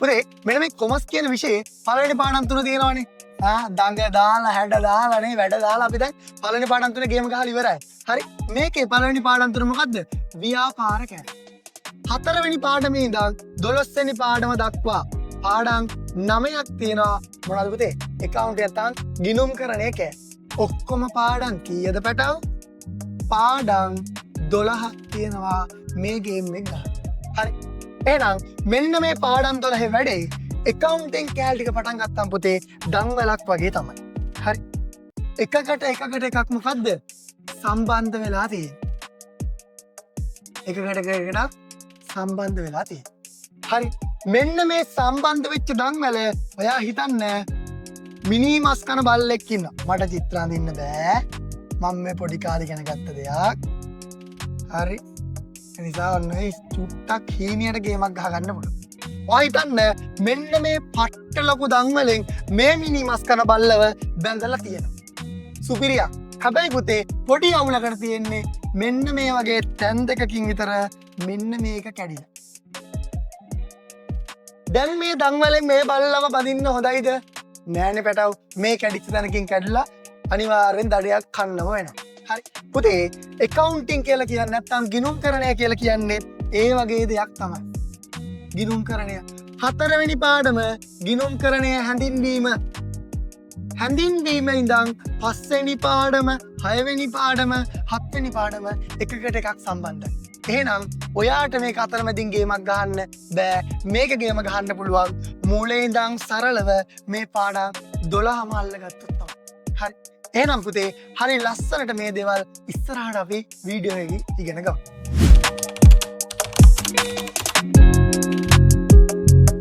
පුතේ මෙන්න මේ කොමස් කියන විෂයේ පළවෙනි පාඩම් තුන තියෙනවානේ. දඟ දාලා හැඩ දාලා නේ වැඩ දාලා අපි දැන් පළවෙනි පාඩම් තුනේ ගේම ගහලා ඉවරයි. හරි. මේකේ පළවෙනි පාඩම් තුන මොකද්ද? ව්‍යාපාර කෑම. හතරවෙනි පාඩමේ ඉඳන් 12 වෙනි පාඩම දක්වා පාඩම් 9ක් තියෙනවා. මොනවද පුතේ? account එක තන් ගිණුම් කරන එක. ඔක්කොම පාඩම් කීයද පැටව? පාඩම් 12ක් තියෙනවා මේ ගේම් එක ගන්න. හරි. එහෙනම් මෙන්න මේ පාඩම් 12 වැඩේ accounting කැලේ ටික පටන් ගත්තාම පුතේ දන්වලක් වගේ තමයි. හරි. එකකට එකක් මොකද්ද? සම්බන්ධ වෙලා තියෙන්නේ. එකකට සම්බන්ධ වෙලා තියෙන්නේ. හරි. මෙන්න මේ සම්බන්ධ වෙච්ච දන්වල ඔයා හිතන්න මිනි මස් කන බල්ලෙක් ඉන්නවා. මට චිත්‍ර අඳින්න බෑ. මම මේ පොඩි කාලේ ඉගෙන ගත්ත දෙයක්. හරි. ඒ නිසා ඔන්න ඒ චුට්ටක් හීනියට ගේමක් ගහ ගන්න පුළුවන්. ඔයා හිතන්න මෙන්න මේ පට්ට ලොකු දන්වලින් මේ මිනි මස් කන බල්ලව බැඳලා තියෙනවා. සුපිරියක්. හැබැයි පුතේ පොඩි අවුලකට තියෙන්නේ මෙන්න මේ වගේ තැන් දෙකකින් විතර මෙන්න මේක කැඩිලා. දැන් මේ දන්වලෙන් මේ බල්ලව බඳින්න හොඳයිද? නෑනේ පැටව. මේ කැඩිච්ච තැනකින් කැඩලා අනිවාර්යෙන් දඩයක් කන්නම වෙනවා. හරි. පුතේ accounting කියලා කියන්නේ නැත්නම් ගිණුම්කරණය කියලා කියන්නේ ඒ වගේ දෙයක් තමයි. ගිණුම්කරණය. හතරවෙනි පාඩම ගිණුම්කරණය හැඳින්වීම. හැඳින්වීම ඉඳන් පස්වෙනි පාඩම, හයවෙනි පාඩම, හත්වෙනි පාඩම එකකට එකක් සම්බන්ධයි. එහෙනම් ඔයාට මේක අතරමැදින් ගේමක් ගහන්න බෑ. මේක ගේම ගහන්න පුළුවන් මූලේ ඉඳන් සරලව මේ පාඩම් 12ම අල්ලගත්තොත් තමයි. හරි. එහෙනම් පුතේ හරි ලස්සනට මේ දේවල් ඉස්සරහට අපි වීඩියෝ එකේ ඉගෙන ගමු.